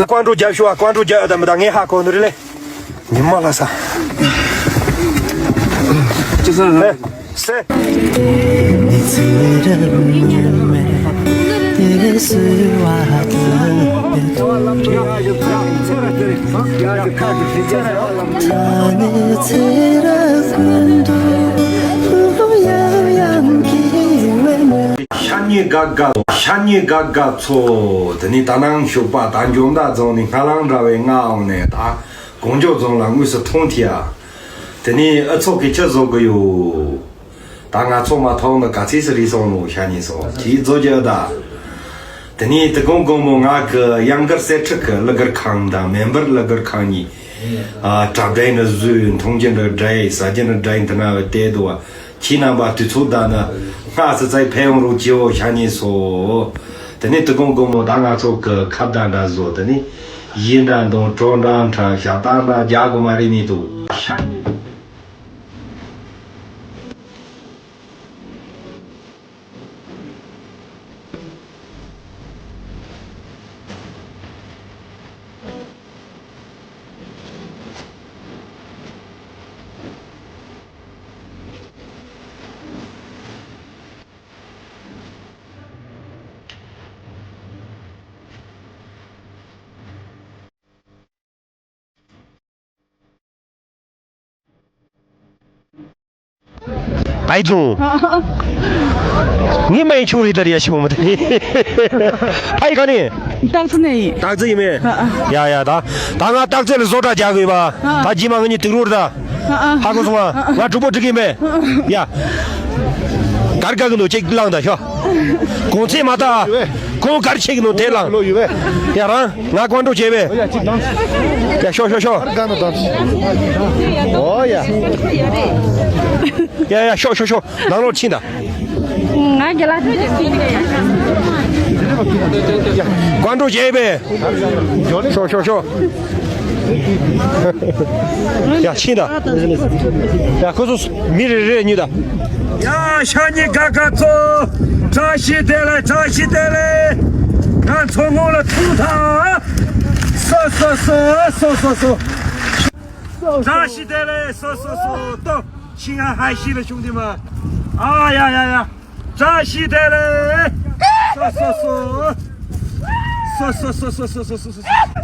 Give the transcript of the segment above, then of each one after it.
关注教学啊，关注教咱们当眼下看到的嘞，你妈了啥？就是哎，是。샤니 가가 초 드니 다낭 쇼바 단종다 종니 칼랑라웨 nga오네 다 공조종랑위서 통티야 드니 어초게 저조고요 당아 초마 통의 가치스리송노 샤니소 지조저다 드니 드공공모가 그 양거세트크 러거캉다 멤버 러거캉이 아 잡데는 준 통진의 드라이 사진의 드라이트나 때도와 지나바 뒤초다나 가서在培养路就像你说的你这公公当然做个看单的做的你一然都中长长下单的加工嘛的你都白总，你没处理的也行不的，还有个呢，当初那当这一面，呀，当俺当这里做啥价格吧，他起码给你登录的，还告诉我，俺主播这个没，呀，干个都这浪的是，工资嘛的，工干这个都太浪，呀啦，俺关注这边，呀，小，哦呀。呀，小，哪路亲的？俺给他关注这边，小，呀，亲的，呀，可是没人女的。呀，像你刚刚做扎西的嘞，俺从我了吐他，嗦，扎西的嘞，嗦，到。西安海西的兄弟们，啊呀，扎西的嘞，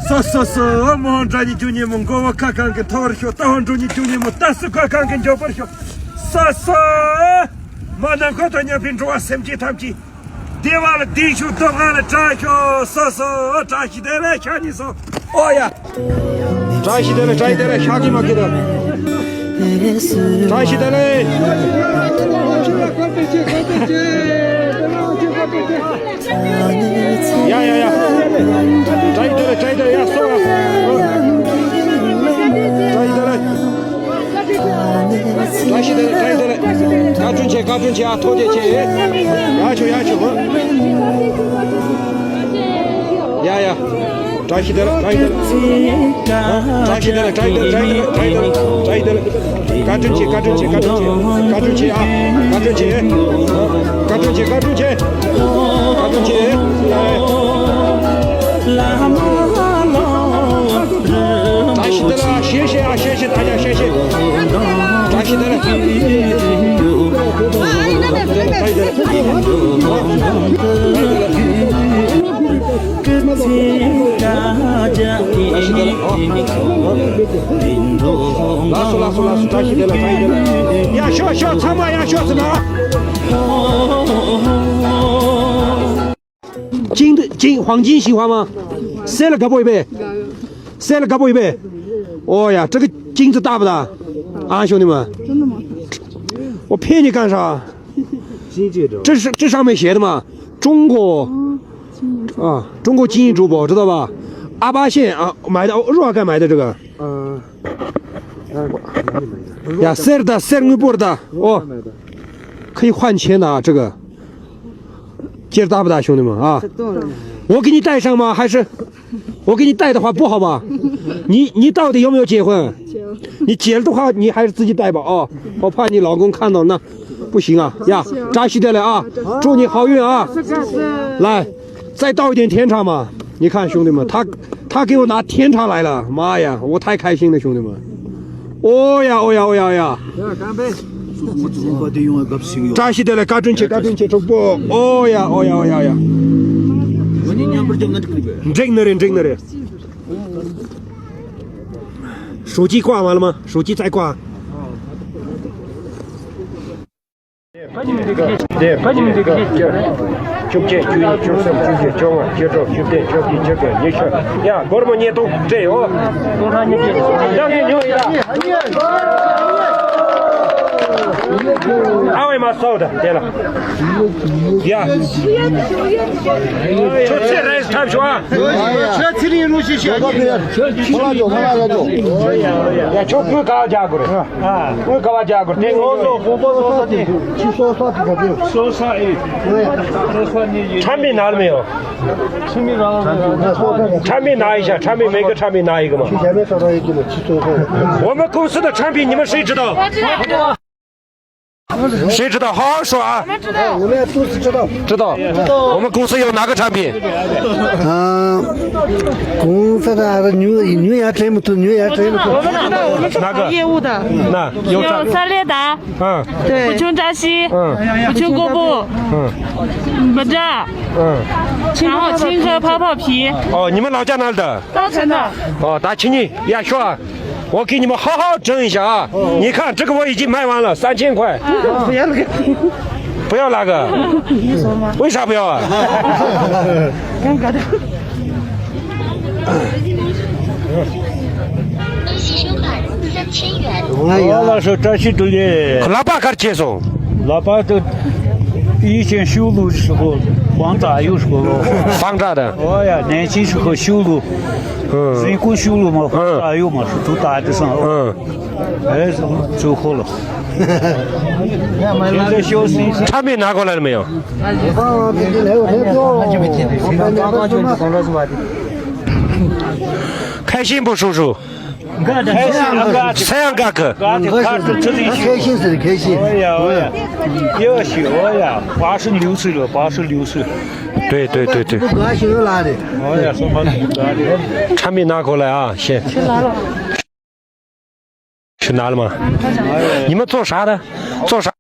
嗦，莫着你就你们给我看看跟头儿学，打完之后你就你们打死快看跟脚本学，嗦，马上快到你平时我审计他们去，地完了地球都完了扎学，嗦，扎西的嘞，像你说，哦呀，扎西的嘞，像你们给的。扎西的嘞，呀，扎一的呀，送啊，扎西的嘞，赶准去啊，拖点去，要求，呀。扎西的了，赶准去啊，扎西的了，谢谢大家，谢谢，扎西的了，拉苏，扎西的了，呀，小长嘛呀，小什么？黄金喜欢吗？塞了搞不一杯？哦呀，这个金子大不大？啊，兄弟们，真的吗？我骗你干啥？这上面写的嘛，中国经营珠宝知道吧？阿坝县啊买的，若尔干买的这个。呀，塞尔布的哦，可以换钱的啊，这个戒指大不大，兄弟们啊？我给你戴上吗？还是我给你戴的话不好吧？你到底有没有结婚？你结了的话，你还是自己戴吧啊！我怕你老公看到那不行啊呀！扎西的了啊！祝你好运啊！来，再倒一点甜茶嘛。你看兄弟们，他给我拿天茶来了，妈呀，我太开心了，兄弟们！哦呀哦呀哦呀哦呀！扎西的来，赶紧去直播！哦呀哦呀哦呀呀！真的人。手机挂完了吗？手机再挂。对，把你们这个9件、9、93、9件交完，接着9点、9点、9点，你去呀，我们年都这哦，多少年？两年牛一二维码扫的，对了。呀，就这来看说啊。这里路去下去。呀，就不搞价格的啊，不搞价格，这产品拿了没有？产品拿一下，每个产品拿一个嘛。我们公司的产品你们谁知道？谁知道？好好说啊！我们都是知道。我们公司有哪个产品？公司的牛眼这么多，我们是搞业务的。那有三列达，对，不穷扎西，不穷锅布，不炸，然后青稞泡皮。哦，你们老家哪里的？稻城的。哦，大青你呀，说啊。我给你们好好整一下啊！你看这个我已经卖完了，3000块。不要那个，不要那个。为啥不要啊？尴尬的。利息收款3000元。我那时候这些都的，老爸开始接送。老爸都以前修路的时候，放炸有时候放炸的。哦呀，年轻时候修路。人工修路嘛，打油嘛，是都打得上。哎，走好了。现在小生意产品拿过来了没有？开心不，叔叔？这样干个，开心是开心。哎呀，要修呀，86岁了，86岁。对。不高兴又拿的。哎呀，什么拿的？产品拿过来啊，先。去拿了。去拿了吗？你们做啥的？做啥？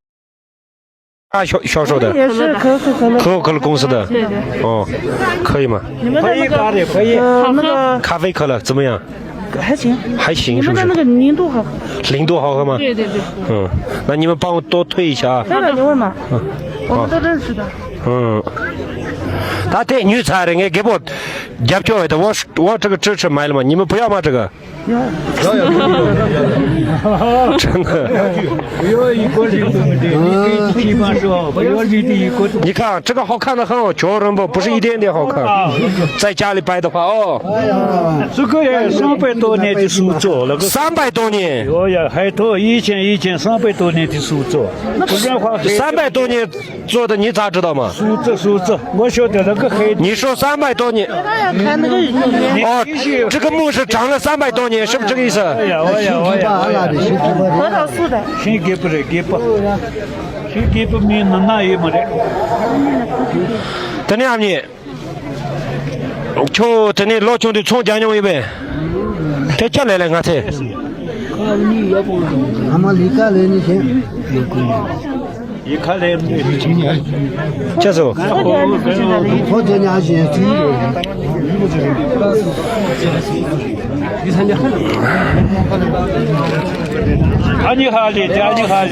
销售的？也是可口可乐公司的。对。哦，可以吗？你们的那个可以。那个咖啡可乐怎么样？还行，是不是？你们的那个零度好喝。零度好喝吗？对。那你们帮我多推一下啊。这个你问嘛，我们都认识的。他带女菜的，给我夹票的，我这个支持买了吗？你们不要吗？这个？要。真的。要一个人的，你基本上不要你的一个。你看这个好看的很哦，确认不是一点点好看。在家里摆的话哦。这个也300多年的手作，那个300多年。哦呀，还多以前300多年的手作，不然话300多年做的，你咋知道嘛？手作，我晓得那个黑。你说300多年？看那个哦，这个木是长了300多年，是不是这个意思？哎呀，核桃树的。先给不，先给不没那也没得。等下你，就等你老兄弟从家乡一边，他家来了俺才。俺们离开了那些。一看来接受。我这年轻真有。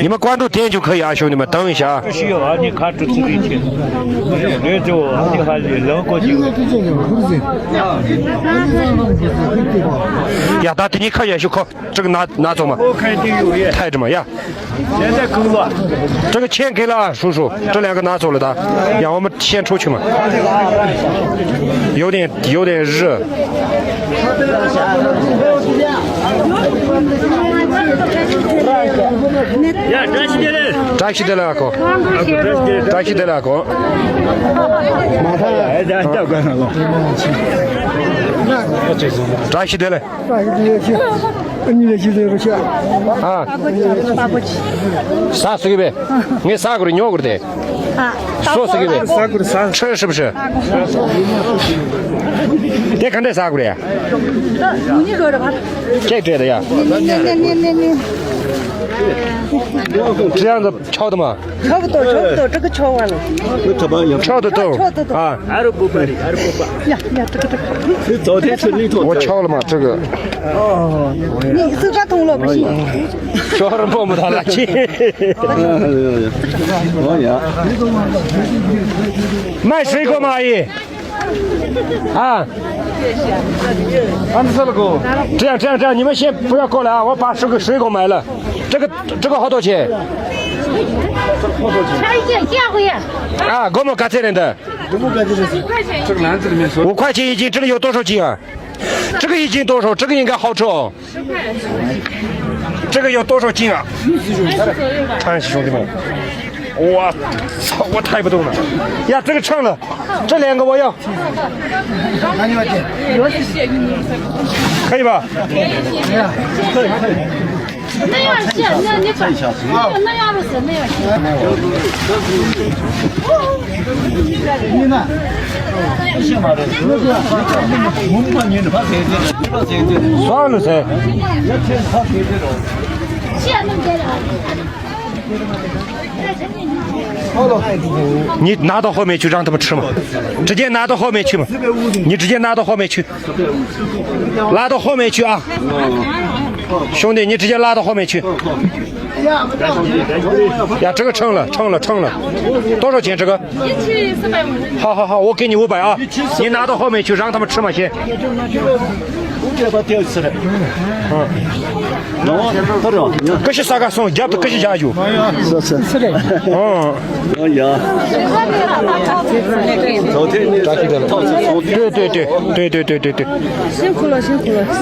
你们关注点就可以啊，兄弟们，等一下。不需要啊，你看这自己听。那就你看两个就。呀，大弟，你看见就靠这个拿走嘛。我看都有耶。抬着嘛呀。现在够了。这个钱给了啊，叔叔，这2个拿走了的，让我们先出去嘛。有点热。呀，扎西的2个。马上来，这关上了。扎西的嘞。你的去这个去啊。啥水呗？你啥个的鸟个的？说是个呗，吃是不是？别看这啥过来？这的呀？这样子敲的吗？差不多，这个敲完了。敲的豆啊。呀，这个。昨天吃那我敲了嘛，这个。哦，你手发痛了不行。敲了摸不到了去。卖水果吗，阿姨？啊。这样，你们先不要过来啊！我把这个水果买了。这个好多钱？啊，我们刚才的。这个篮子里面说5块钱一斤，这里有多少斤啊？这个一斤多少？这个应该好吃哦。这个有多少斤啊？看兄弟们，我操，我抬不动了。呀，这个称了，这2个我要。可以吧？可以。那样是，那你管那样不是那样。算了噻。你拿到后面去让他们吃嘛，直接拿到后面去嘛，你直接拿到后面去，拉到后面去啊，兄弟，你直接拉到后面去。呀，这个称了，多少钱这个？1期450。好，我给你500啊，你拿到后面去让他们吃嘛先。这些啥个送？也不这些家有。是的。哦。哎呀。昨天你咋记得了？对。辛苦了。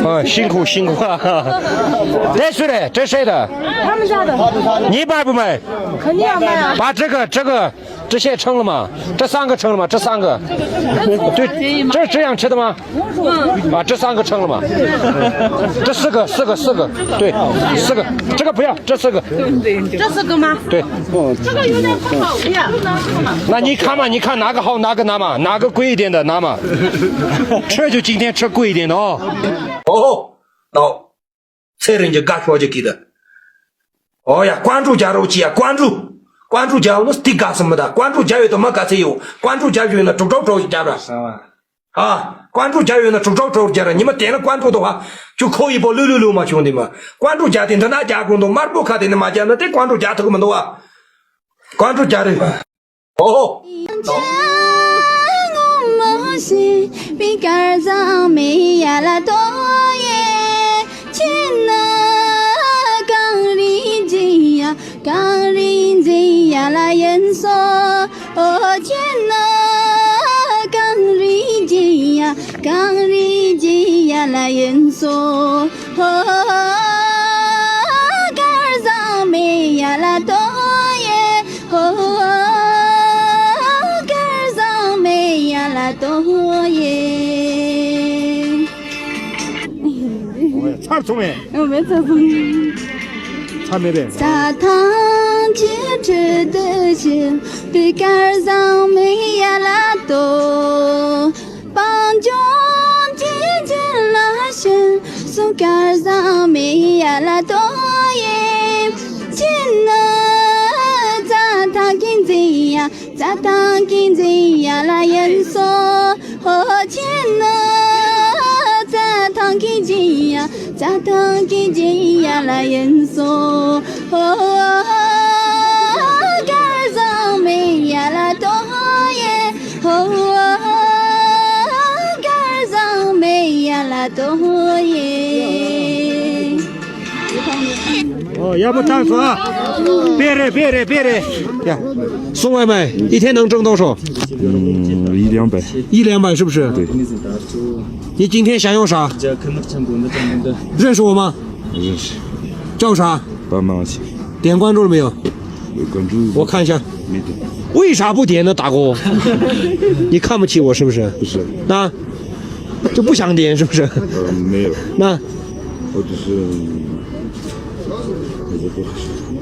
啊，辛苦啊！这谁的？这谁的？他们家的。你买不买？肯定要买啊。把这些称了吗？这3个称了吗？这3个。对，这是这样吃的吗？啊，这3个称了吗？这4个，对，4个，这个不要，这4个。这4个吗？对。这个有点不好呀。那你看嘛，你看哪个好哪个拿嘛，哪个贵一点的拿嘛。吃就今天吃贵一点的哦。哦，到，这人家干活就给的。哦呀，关注加入机啊，关注加入那是地干什么的？关注加油怎么干才有？关注加油呢，周加入。啊，关注加油呢，周加入。你们点了关注的话，就可以报666嘛，兄弟们。关注家庭他哪加工的，马不卡的那嘛家那得关注家头们多啊。关注家人。哦。刚人这呀啦人说，哦天哪，刚人这呀啦人说，哦刚上没呀啦多耶，哦刚上没呀啦多耶。唱中没？我没唱中。还没得。沙滩接着的线，被杆上没呀啦多，帮助接着拉线，送杆上没呀啦多耶，亲了咋当金子呀，咋当金子呀啦人说，哦亲了。当给金呀，咋当给金呀啦人说，哦，杆上没呀啦多耶，哦，杆上没呀啦多耶。哦，要不这样子啊？别人呀，送外卖一天能挣多少？100-200是不是？对。你今天想要啥？认识我吗？认识。叫啥？8毛钱。点关注了没有？没关注。我看一下。没点。为啥不点呢，大哥？你看不起我是不是？不是。那就不想点是不是？没有。那我只是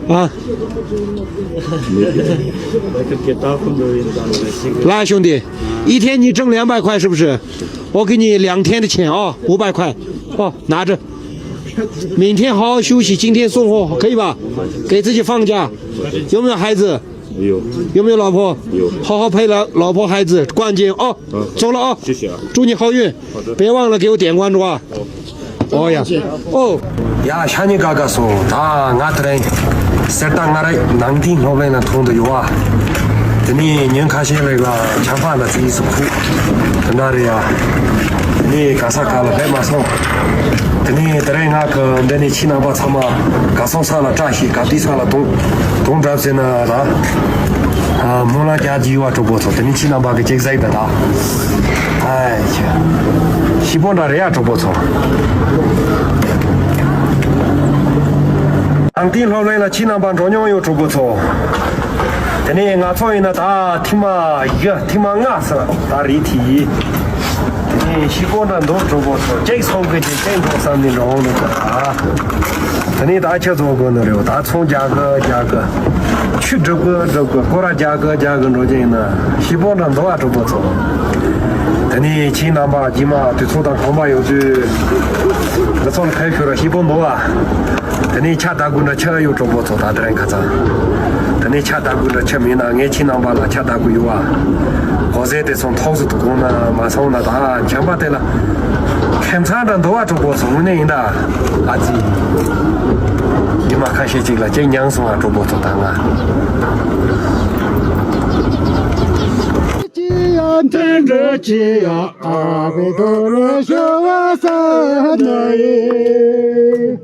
啊，来兄弟，一天你挣200块是不是？我给你2天的钱啊，500块，哦，拿着。明天好好休息，今天送货可以吧？给自己放假。有没有孩子？有。有没有老婆？有。好好陪老婆孩子，关键哦。走了啊。谢谢啊。祝你好运。好的。别忘了给我点关注啊。哦呀。哦。呀，像你刚刚说，他俺这人是当俺的南京老板那通的有啊。这里您看些那个吃饭的这一次苦，在哪里呀？你干啥干了白马送？这里这人俺个那里去那把他嘛，干送上了扎西，干地上了东这些呢啥？啊，木兰家就啊这不错，这里去那把个竞赛的啦。哎呀，西方这人也这不错。当地老来了，去那把中央又这不错。这里俺草原那大挺嘛一个挺嘛俺是大立体。西关人都做过错，这从个就正常3分钟那个啊，这里大家做过那了，大葱价格，去这个过来价格着进呢，西关人都啊做过错，这里去那把鸡嘛，对初当恐怕有句，那从开学了西关多啊，这里吃大锅那吃有做过错，大人看着，这里吃大锅那吃没那，俺去那把那吃大锅有啊。或者得从桃子多呢，马上那大讲不得了，看场人都啊做过送人的，阿弟，你妈看些这个这娘送啊做过做单啊。真着急呀，阿贝多了小啊三那耶，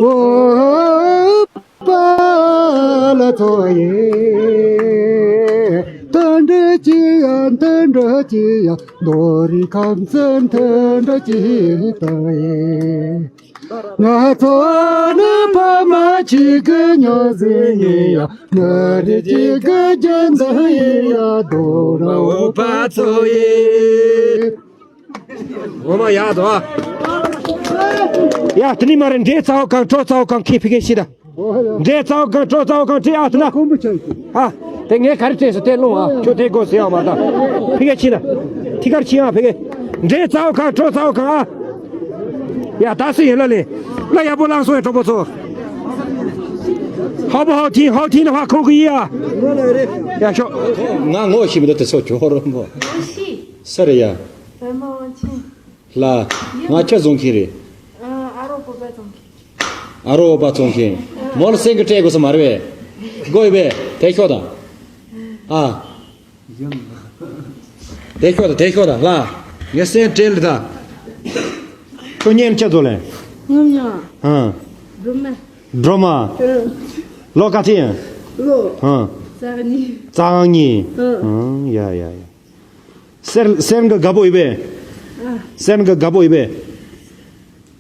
我把了作业。等着急呀，罗里康森等着急的耶。我做了爸妈几个鸟子呀，我的几个真的呀，都让我爸作业。我们丫头啊，呀，这里面人这早刚开皮给洗的，这早刚这样子呢，啊。等俺看这是带龙啊，就这个是要嘛的，皮个起的，提个起啊，皮个，这早看啊，呀，打死人了嘞，那也不朗诵也做不错，好不好听？好听的话扣个1啊。呀，说，我媳妇都得说就好了么？是的呀。là ngã chết dùng kia aro ba dùng kia món sinh cái trái của sao mà vậy gọi về thấy chưa đó à thấy chưa đó là nghe xem trái đó cho nhiem chết rồi à drama lo cái gì à trang nhỉ ya xem cái gabo ibe xem个gabo ibe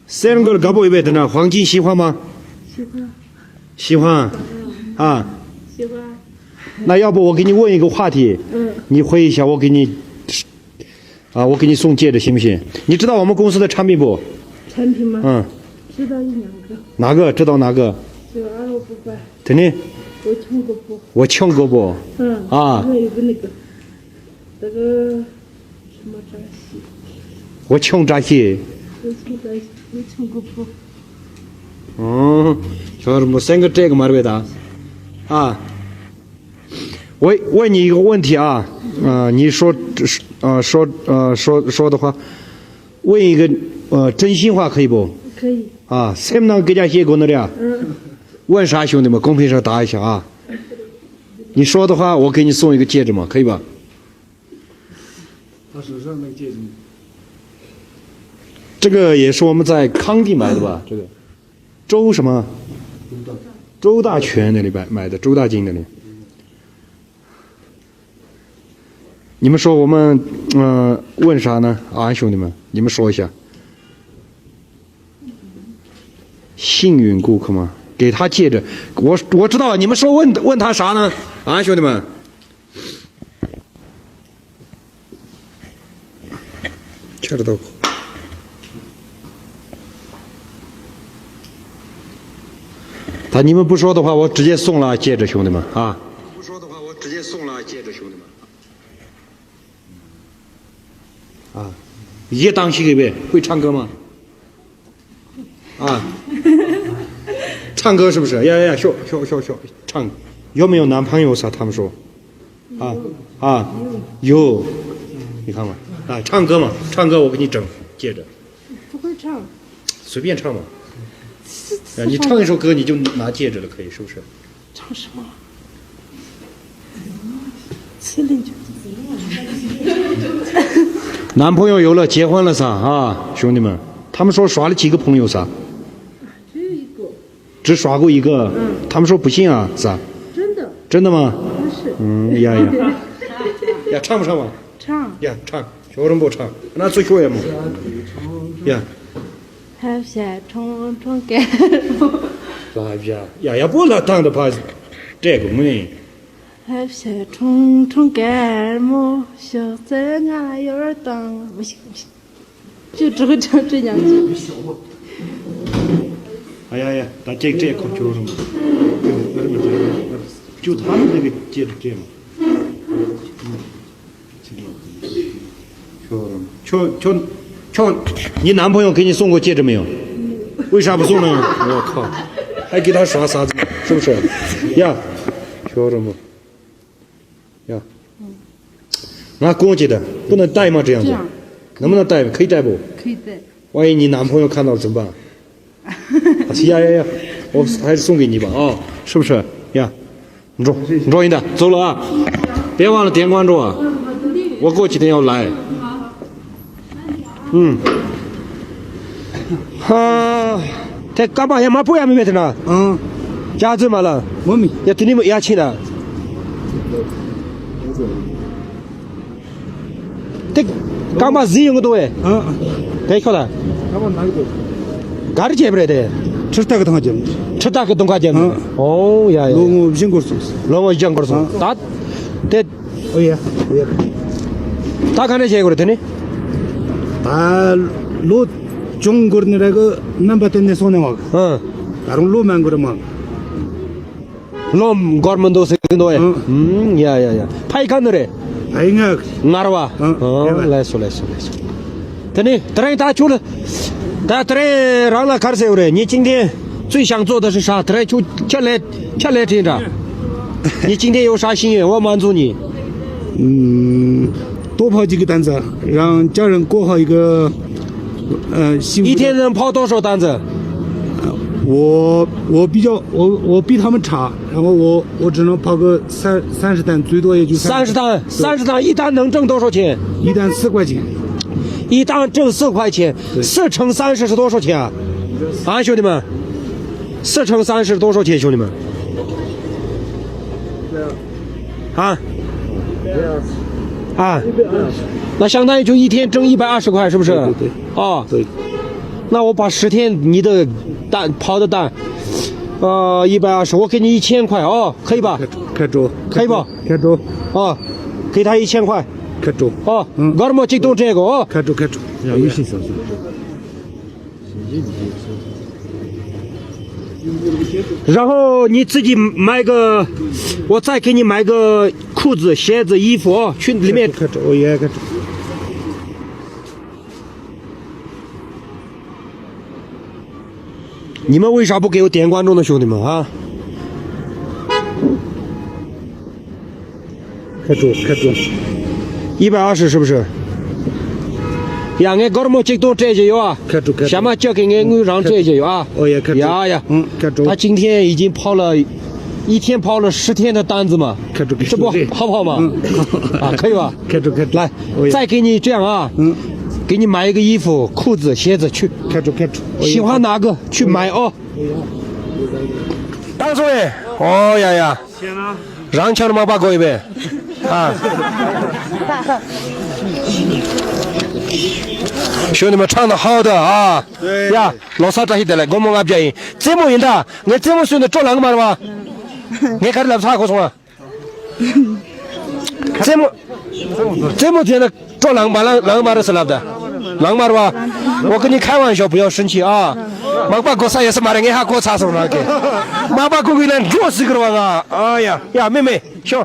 xem个gabo ibe的呢黄金喜欢吗喜欢啊喜欢那要不我给你问一个话题你回一下我给你我给你送戒指行不行你知道我们公司的产品不产品吗知道1-2个哪个知道哪个就268真的我抢过不啊有个那个这个什么扎西我抢扎西我抢过不就是我3个这个嘛对的啊我问你一个问题啊你说说的话问一个真心话可以不可以啊谁能给家写过那里啊问啥兄弟们公屏上答一下啊你说的话我给你送一个戒指嘛可以吧他手上那个戒指这个也是我们在康定买的吧这个周什么周大全那里买的周大金那里你们说我们问啥呢啊兄弟们你们说一下幸运顾客吗给他戒指我知道你们说问他啥呢啊兄弟们切得到你们不说的话，我直接送了戒指，兄弟们啊！不说的话，我直接送了戒指，兄弟们。啊，也当起给呗，会唱歌吗？啊，唱歌是不是？呀，笑，唱。有没有男朋友噻？他们说，有，你看嘛，唱歌嘛，唱歌我给你整戒指。不会唱，随便唱嘛。你唱一首歌你就拿戒指了，可以是不是？唱什么？吃力就。男朋友有了，结婚了噻啊，兄弟们，他们说耍了几个朋友噻？只有一个。只耍过一个。他们说不信啊，是吧？真的吗？是。呀，唱不唱嘛？唱。呀，唱，学人不唱，那最学嘛。呀。还想冲干么？呀，不能当的怕这个没。还想冲干么？小在俺有点当，不行，就只会唱这两句。哎呀，但这口就是嘛，就他们那个戒指这嘛，瞧，你男朋友给你送过戒指没有？为啥不送呢？我靠，还给他耍啥子？是不是？呀，瞧着不？呀，拿公戒的不能戴吗？这样子，能不能戴？可以戴不？可以戴。万一你男朋友看到了怎么办？呀，我还是送给你吧啊，是不是？呀，你说你的，走了啊，别忘了点关注啊，我过几天要来。他干嘛呀？妈不要没得呢？家子嘛了，我们要对你们牙签的。这干嘛自由个多哎？该晓得。干的接不来的。吃大个东西，吃大个东西节目。哦呀。我不想过说。我讲过说。打，这。哦呀。打看那些过的呢？打路中国的那个number 10的说的嘛。다른 로만 그러면 롬 거먼도 세근도에 야야야 파이칸느레 아잉아 나라와 레소等你他去了他等让了开始有人你今天最想做的是啥等就下来听着你今天有啥心愿我满足你多跑几个单子让家人过好一个幸福一天能跑多少单子我比他们差，然后我只能跑个30单，最多也就30单，一单能挣多少钱？一单4块钱，一单挣4块钱，4乘30是多少钱啊？啊，兄弟们，4乘30是多少钱，兄弟们？啊，那相当于就一天挣120块，是不是？对。哦，对。那我把10天你的跑的单，120，我给你1000块哦，可以吧？看住，可以吧？看住，哦，给他1000块，看住，哦，搞什么激动这个哦？看住，有心思。然后你自己买个，我再给你买个裤子、鞋子、衣服哦，去里面。看住，我也看住。你们为啥不给我点关注呢，兄弟们啊？看住，120是不是？呀，俺搞什么激动这就有啊？看住，下面交给俺让这就有啊？我也看住。呀，看住。他今天已经跑了一天跑了10天的单子嘛？看住，这不好不好嘛？啊，可以吧？看住，来，再给你这样啊。给你买一个衣服、裤子、鞋子去。看住，喜欢哪个去买哦。当主任，哦呀，让抢了吗？把各位啊！兄弟们唱的好的啊！呀，老啥子得来，我们俺表演，这么演的，我这么选的做啷个嘛的嘛？你看来不差可说啊？这么天的做啷个嘛的是哪的？浪嘛吧？我跟你开玩笑，不要生气啊！妈把锅啥也是妈的，俺还锅擦手那个，妈把锅给人热死个了啊！哎呀呀，妹妹，笑，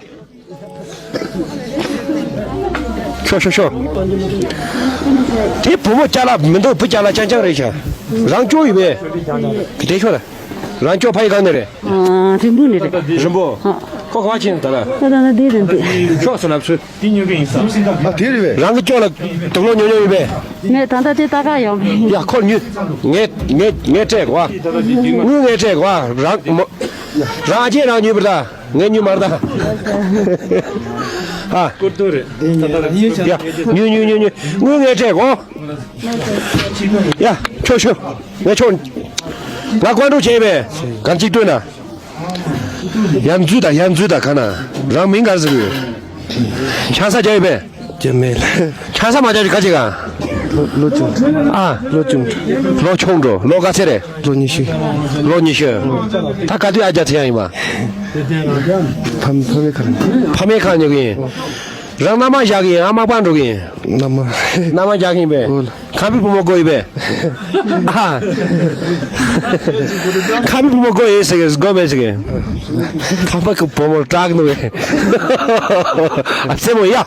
笑，这父母家了，门都不家了，讲了一下，让教育呗，对说的，让教拍一个那的，真不的的，是不？好花钱得了，那对人对，笑死了不是？啊，对的呗。让个叫了，动了牛一呗。俺当到这大概要没。呀，靠你，俺这个啊，我俺这个啊，让姐让女不的，俺女没的。啊，呀，女，我俺这个，呀，瞧，俺瞧，俺关注这呗，刚几吨了，严嘴的，看呐，让敏感是不？抢啥这呗？姐妹了，抢啥嘛这个这个？老穷着，老干啥的？罗尼西，他干对俺家这样嘛？旁边看就给，让他妈家给，俺妈管着给，那么家给呗，看比不么贵呗，啊，看比不么贵是个高呗这个，他们可不么扎个东西，怎么样？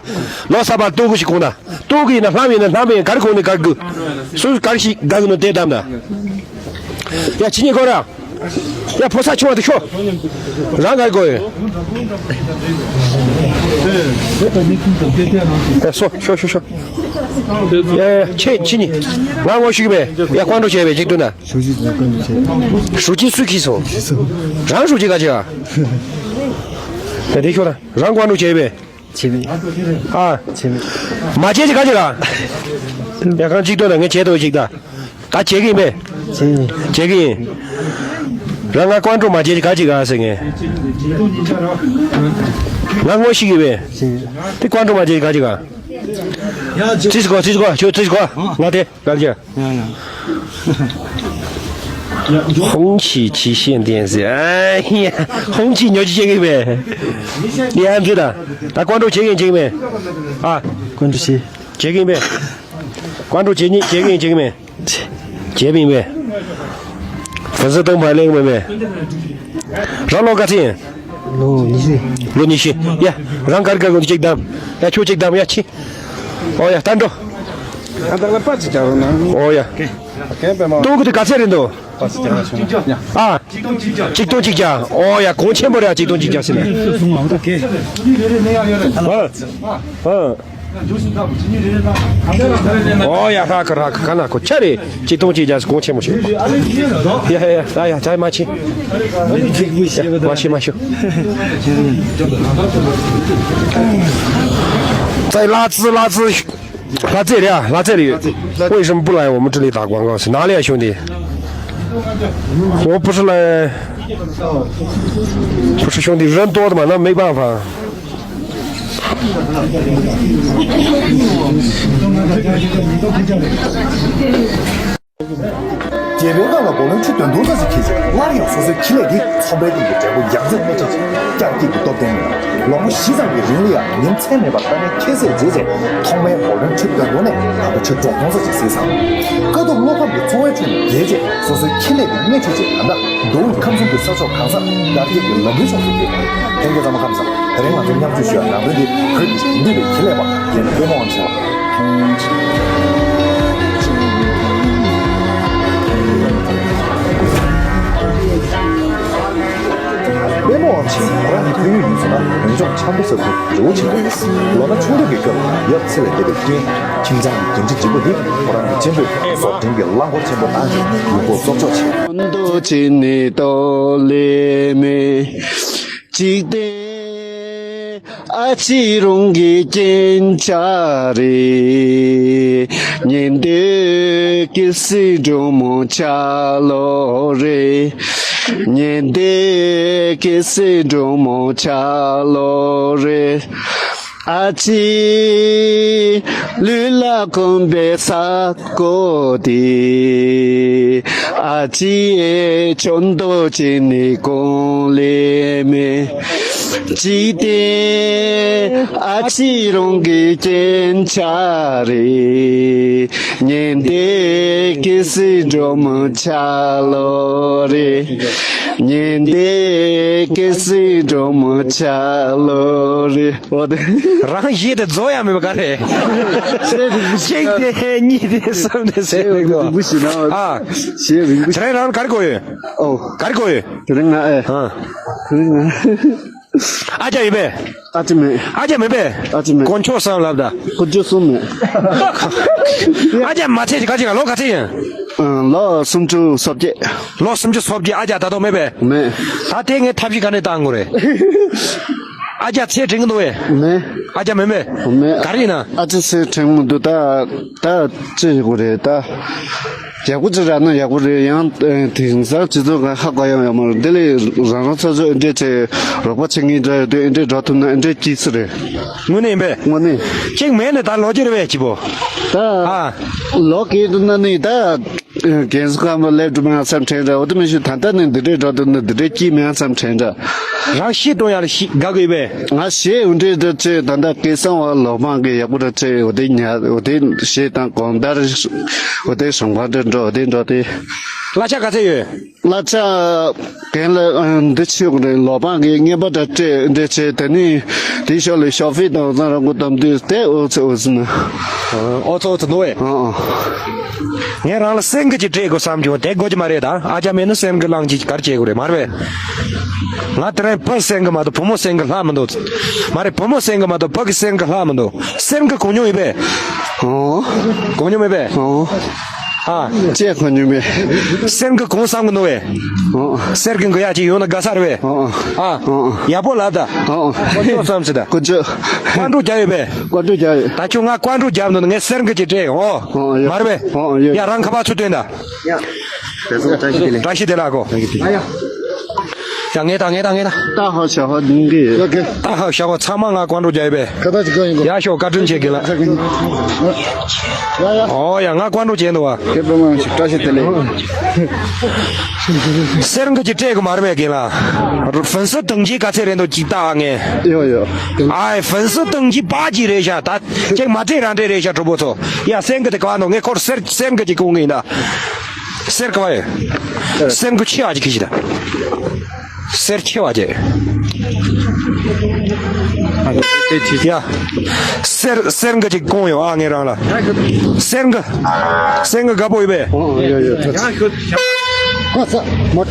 老三把多个去供的，多个那方面干的供的干个，所以干起干个能得当的，呀，今年搞的。呀，菩萨求的求，让开过。哎，说。请你，让我去呗，要关注去呗，这顿的。书记谁去说？让书记干去啊？对说了，让关注去呗。前面啊，马姐就干去了。要看这顿的，俺接头去的，打接给呗。接给。让俺关注嘛，这个是个，让我洗个呗，得关注嘛，这个，这是个，就这是个，我的，感觉。红旗旗县电视，哎呀，红旗牛去这个呗，你安知道？来关注这个呗，啊，关注谁？这个呗，关注这个呗，这边呗。粉丝灯牌那个妹妹，让老干净。罗尼西，呀，让干个这个，呀，出这个呀，去。哦呀，单着。哦呀，多个的干啥人都？啊，激动几家？哦呀，公钱不了，激动几家是呢。哦呀，那个，看那个，这里这东西就是公钱不行。呀，哎呀，再买去，买去。再拉这里啊，拉这里，为什么不来我们这里打广告？是哪里啊，兄弟？我不是来，不是兄弟，人多的嘛，那没办法。街边上的不能去短途这是开始，哪里要说是起来的，草莓的这个养殖没这些，家里不到等了。那么西藏的人里啊，连菜没把他们开始这些，他们不能去短途呢，他们去中东这些市场。各种老板的作为处理解，说是起来的没去解决的，都抗生的少少抗生，那这个人没少解决。现在咱们看不上，他们中央就需要两个的可以平地的起来吧，也别忘记了。别忘记，我让你培育因素呢，很重强迫社会柔情的意思。我们除了这个，要起来这个点，请在经济结构点，我让你进步，说真的，让我进步大点，如果做做起。都进你都里面，记得阿七容易进家里，年的给谁中么家老人。年的给谁中么家老人，阿七绿拉公别撒过的，阿七全都进你宫里面。记得阿七龙给检查哩，年的给是这么恰咯哩，年的给是这么恰咯哩，我的。让爷的走呀，没干的。今天你的生的谁那个？不行了啊，写不行。现在让干过去。哦，干过去。可能啊，嗯。可能啊。阿姐一杯。阿姐妹。阿姐没杯。阿姐妹。光确上了不的。我就送没。阿姐马车就搞这个，老搞这样。老送就烧鸡。老什么就说不起，阿姐他都没杯。没。他点个他皮干的当过来。阿姐车真个多哎。没。阿姐没没。没。干的呢？阿姐车全部都打这个的打。也不知道呢，也不知样，挺少知道个好个样样嘛。这里让他说这如果轻易这找他那这几次的。我那边。我呢。这没的打老几的呗，几不？打啊，老给的那里打，给是干嘛来这边上车着？我这边去谈的呢，这找的那这几面上车着。让西东亚的西搞个呗。我写用这谈的给上我老板给也不知这我的娘，我的写当广大的我的生活这。找的，那家干这个？那家给了这去我的老板给也把这等你底下的消费到那我他们的带我走是呢。我走这多哎。你让了3个就这个3就带过去嘛的，阿家没那3个浪就搞这个的嘛的。我这不3个嘛都不么3个他们都，嘛的不么3个嘛都不给3个他们都，3个公牛一杯。哦，公牛没杯。哦。啊，这可牛没？3个公3个多哎。哦，3个个呀就用那个啥的呗。哦。啊。哦。也不拉的。哦。我做什么事的？关注。关注教育呗。关注教育。但就俺关注教育的那3个就这样哦。哦。嘛的呗。哦。呀，让可把出队的。这是张西的那个。哎呀。让挨打。大号小号你给。大号小号苍茫啊，关注教育呗。给他几个一个。亚小搞正确给了。哦呀，俺关注监督啊。给不嘛，这些得嘞。3个就这个嘛的呗给了。粉丝登记干这人都几大哎。有。哎，粉丝登记8级了一下，他这嘛这样一下直播错。呀，3个的搞弄，俺搞3个就公给的。3个哎，3个7就开始的。7去。呀，3个就公有啊，你让了。3个搞不一呗。哦，有。我操，我。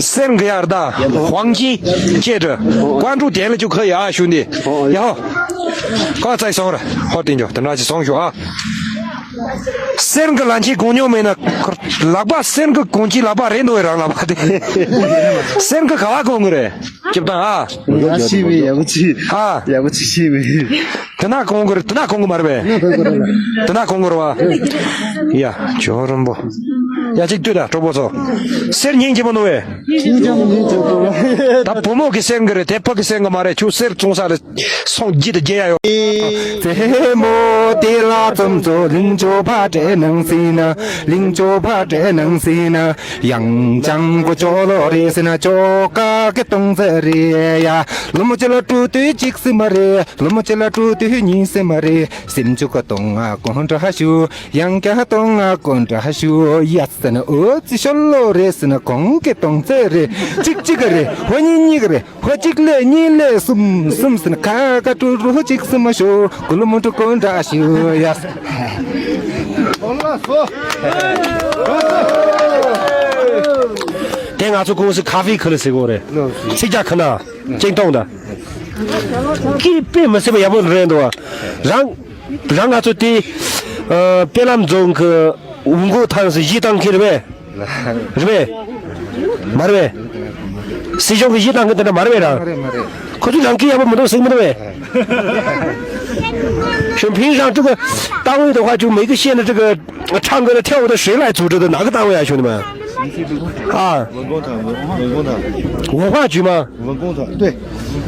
3个样的黄金，接着关注点了就可以啊，兄弟。然后，好再上了，好顶着，等他去上学啊。3个蓝旗公牛们呢，喇叭3个公鸡喇叭人都会让喇叭的，3个卡瓦公的，记不得啊？也不去啊，也不去西北。等那公个嘛的呗，等那公个的吧？呀，叫什么？呀，这对的，这不错。3年级不弄哎？他不摸给3个的，他不给3个嘛的，就3中啥的，送几的节呀哟。这么的拉怎做零就怕这能行呢？零就怕这能行呢？杨江不着了的是那着个个东子的呀，那么就了住对几什么的，那么就了住对你什么的，心就个东啊，光着还修，杨家东啊，光着还修，呀是那子小老的是那光个东子的，这个的，我你个的，我这个嘞你嘞什是那看个住住这什么修，古了么就光着修呀。电俺做公司咖啡课的时候的，谁家课呢？真懂的。给别么什么也不人多，让俺做的，别那么种个五谷汤是一档去的呗，是呗？嘛的呗？谁叫个一档去的嘛的呗啦？可是让给也不么多什么的呗？像平常这个单位的话，就每个县的这个唱歌的、跳舞的，谁来组织的？哪个单位啊，兄弟们？啊，文化局吗？文工团对，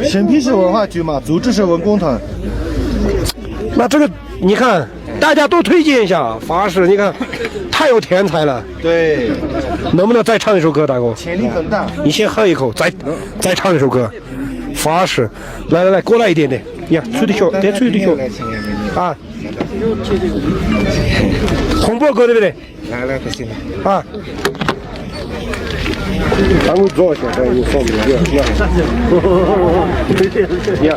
审批是文化局嘛，组织是文工团。那这个你看，大家都推荐一下法师，你看太有天才了。对，能不能再唱一首歌，大哥？潜力很大。你先喝一口，再唱一首歌。法师，来，过来一点点，呀，吹的小，再吹的小啊。红波歌对不对？来，不行了啊。咱们坐下，咱们放呀。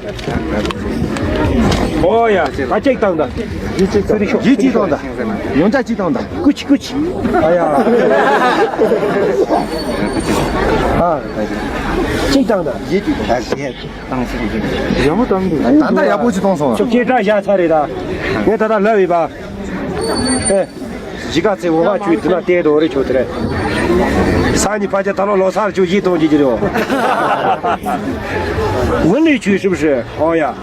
哦呀，他激动的，一激动的，用在激动的，鼓起。哎呀，啊，激动的，一激动的，要么当的，但他也不去动手。就检查一下彩礼的，你到他来一把，哎。几个在我去对吧？点多的球队，3年半就到了老三就移动进去了。文理局是不是？哦呀，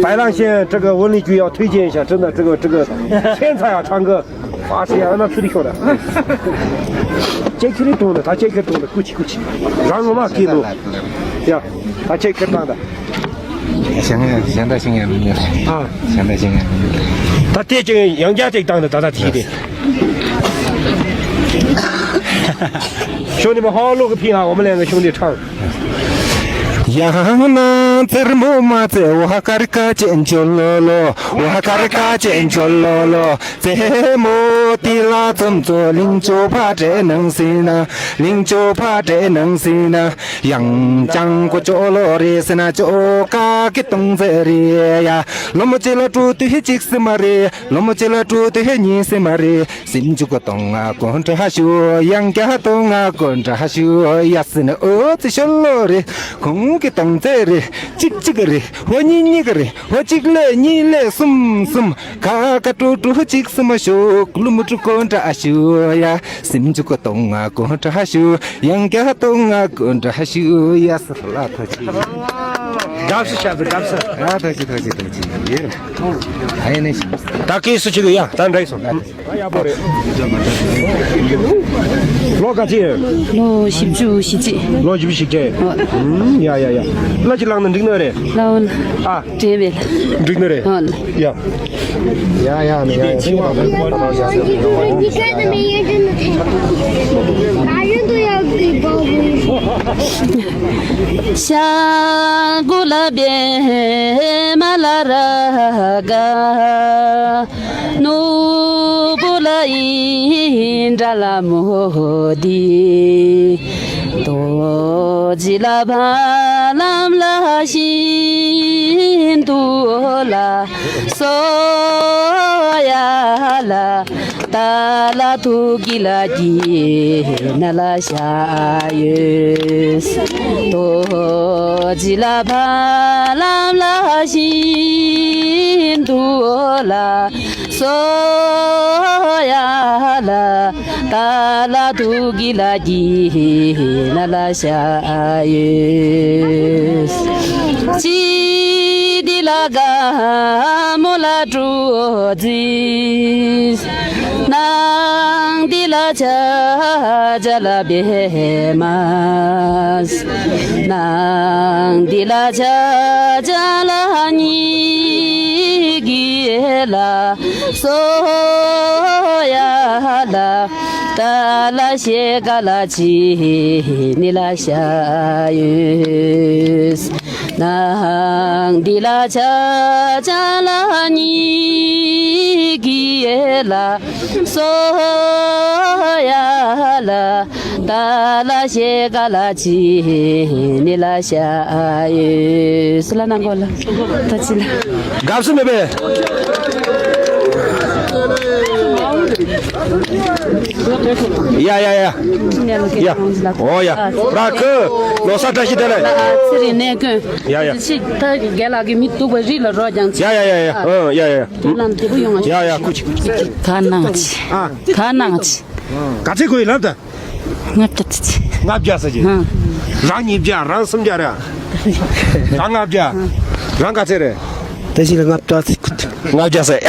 白浪县这个文理局要推荐一下，真的这个天才啊，唱歌，法师呀，那出的球的，杰克的懂的，他杰克懂的，鼓起，让我们给路，呀，他杰克唱的。现在经验没有啊，现在经验没有。他点进杨家这当的，他提的。兄弟们，好好录个屏啊！我们2个兄弟唱。Yana termo mate wahakarika chenjololo wahakarika chenjololo zemo tila zomzo lingjo pate nang sina yang jang ko jolo re sina joka ke tong zere ya lomo chela tu te chik semare lomo chela tu te ni semare simju ko tonga kon ta hashu yang kya tonga kon ta hashu yasna o te sholore kong cái tông thế rồi chích rồi hoa nhị rồi hoa chích lệ nhị lệ sum cả tru chích sum shu lum tru con tra shu ya sim chu ko tông con tra shu yang kya tông con tra shu ya sala tha chi gapsa tha chi ye ai ne ta ki su chi ya tan rai so ya bo re lo ka chi lo shibju shiji lo ji bi shi je ya那就让人听到的，啊，这边，听到的，呀，你看的美颜真的太好了，大人都要给宝贝。下古拉边马拉拉嘎，努布拉因扎拉摩迪。多吉拉巴拉拉辛多拉索呀拉达拉图吉拉吉那拉夏约多吉拉巴拉拉辛多拉索呀拉达拉图吉拉吉那拉夏约吉迪拉嘎莫拉朱吉nang di la cha la be mas nang di la cha la ni gi la so ya la ta la xie ga la chi ni la xia yus nang di la cha la ni gi la so ya la ta la xie ga la chi ni la xia yus la nang go la ta chi la gap se me be ya oh ya rak lo sa ta chi de la sri ne ke ya chi ta ge la ge mi tu ba ri la ro jang ya lan te bu yong ya kuch kanang chi kanang chi ka che koi la da ngap ta chi ngap ja sa ji rang ni ja rang sam ja ra rang ngap ja rang ka che re 대신에 갑자기 나자세.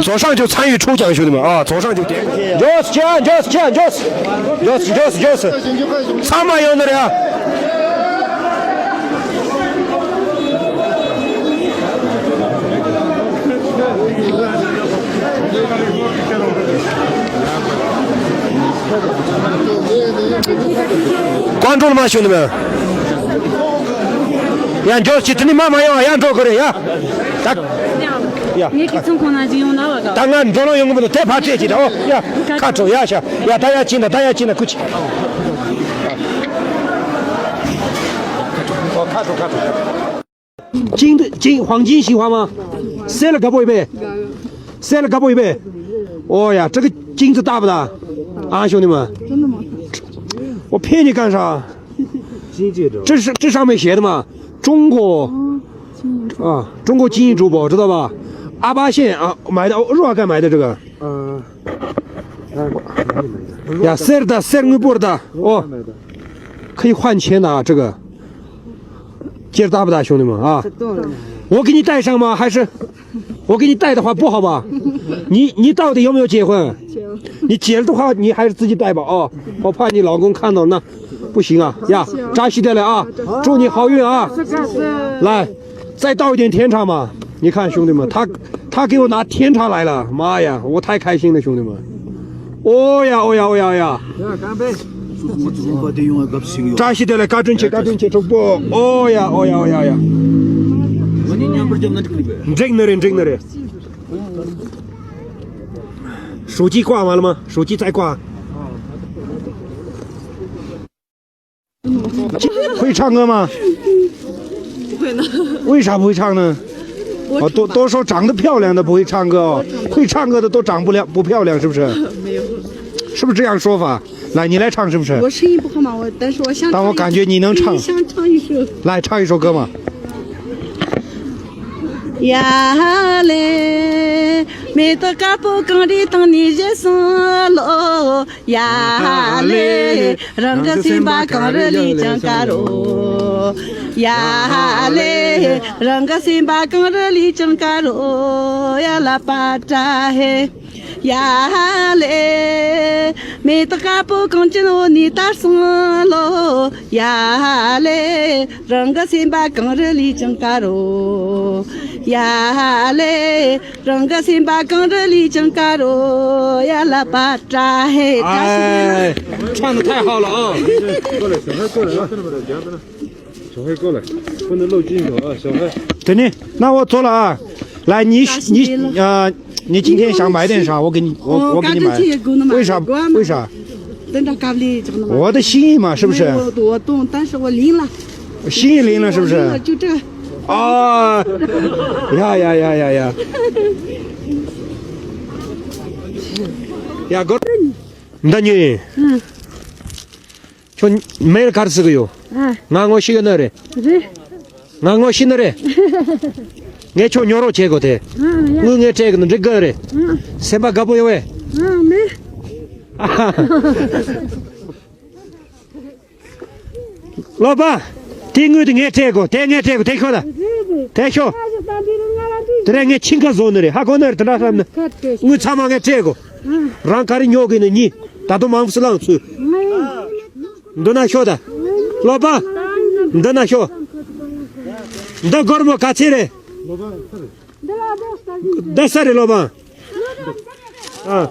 左上就参与抽奖，兄弟们啊，左上就点。Jos， 3만 원이야.关注了吗，兄弟们？呀，就去你妈妈要呀，做个人呀，呀。你给从空那就用那个。当然，做了用我们的再怕这几的哦，呀，看走呀下，呀，大家进来，过去。我看走。黄金喜欢吗？塞了胳膊一杯，哦呀，这个金子大不大？啊，兄弟们。真的吗？我骗你干啥？这上面写的嘛，中国金银珠宝，知道吧？阿坝县啊买的，若尔干买的这个。呀，塞尔布的哦，可以换钱的啊，这个。戒指大不大，兄弟们啊？我给你戴上吗？还是我给你戴的话不好吧？你到底有没有结婚？你结了的话，你还是自己戴吧啊！我怕你老公看到那不行啊呀！扎西的了啊！祝你好运啊！来，再倒一点甜茶嘛！你看兄弟们，他给我拿甜茶来了，妈呀，我太开心了，兄弟们！哦呀！干杯！扎西的了，嘎准去，中不？哦呀！真的人。手机挂完了吗？手机再挂。会唱歌吗？不会呢。为啥不会唱呢？都说长得漂亮的不会唱歌哦，会唱歌的都长不漂亮，是不是？没有。是不是这样说法？来，你来唱是不是？我声音不好嘛，但是我想。但我感觉你能唱。想唱一首。来唱一首歌嘛。呀嘞，没得嘎不讲的当你热生喽，呀嘞，让个心把讲的里讲嘎喽，呀嘞，让个心把讲的里讲嘎喽，呀啦巴扎嘿。呀嘞，没得嘎不讲的我你打生喽，呀嘞，让个心把讲的里讲嘎喽。呀嘞，让个心把讲的里讲嘎喽，呀啦巴扎嘿。哎，唱的太好了啊！过来，小孩过来，不能露镜头啊，小孩。等你，那我做了啊。来，你今天想买点啥？我给你买。为啥？我的心意嘛，是不是？我懂，但是我领了。心意领了，是不是？就这个。啊！呀！야, 나니. 저 매일 가르치고요. 나고 시간을 그래? 나고 신을 내 초녀로 제거돼. 응애 제거는 저거래. 세바 가보요 왜? 네. 로바, 띵으도 내 제거, 땡애 제거, 대표다. 대표. 드랭에 친가 손으래. 하고는 들어가면 응 참아게 제거. 랑카리 요기는 니. 나도 마음스러운수. 너나 쇼다. 로바, 너나 쇼. 너 걸뭐 같이래. 몇 살이 로바? 아.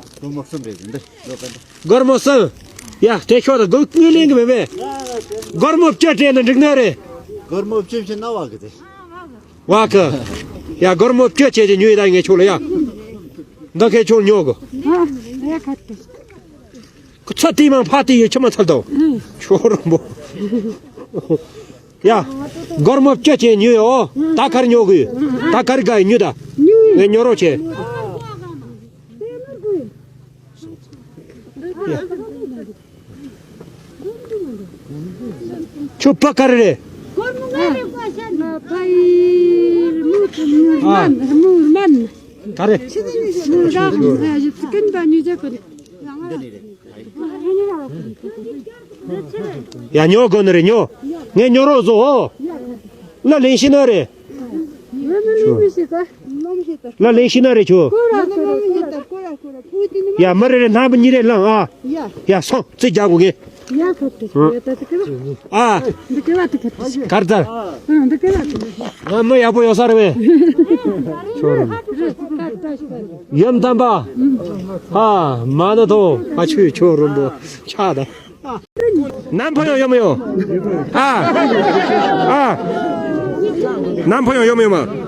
걸뭐선. 야, 대쇼다. 너 끌리는 게 왜? 걸뭐 쪄째는 정나래. 걸뭐 쪄째 나와 그래. 와그. 야, 걸뭐 쪄째지 뉴이당에 졸래야. 너 걔 졸 녀고. 내가 갈게. 그 첫 뒤만 파티 처만 살도. 졸은 뭐. 야, 걸뭐 쪄째 뉴요. 다카리 녀고. 다카리가 뉴다. 왜 녀로체? 춥박가르래. 가래. 야, 뇨 거너래 뇨. 내 뇨로zo. 나 렌시너래. 나 렌시너래 줘. 야, 머리를 나면 이래랑 아. 야, 손 찌자고게. 아. 가르다. 뭐 야보여 사람에. 염담바. 아, 마너도 같이 저런 뭐 차다. 남편요 여모요. 남편요 여모요.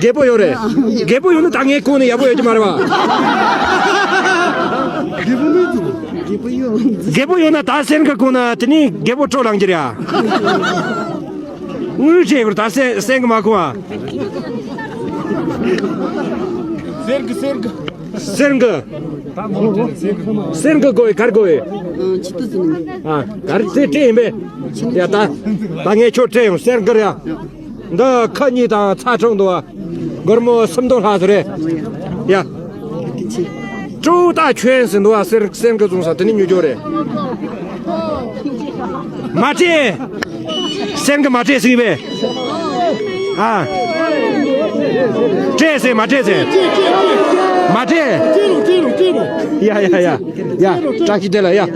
개보요래. 개보요는 당해 꼬네 야보여지 말아봐. 개보요나 다 생각구나. 드니 개보 쪼랑지랴. 울지 그걸 다 생각하고와. 센거 거에 갈거에. 가르치 때문에 야다 방에 좋대 센거야. 너 큰이다 차 정도와 그러면 섬돌하더래. 야, 조다全是 너와 센거 중사 드니 유조래. 맞지? 센거 맞지 스이베.这是嘛？这是嘛？这呀，扎起来了呀！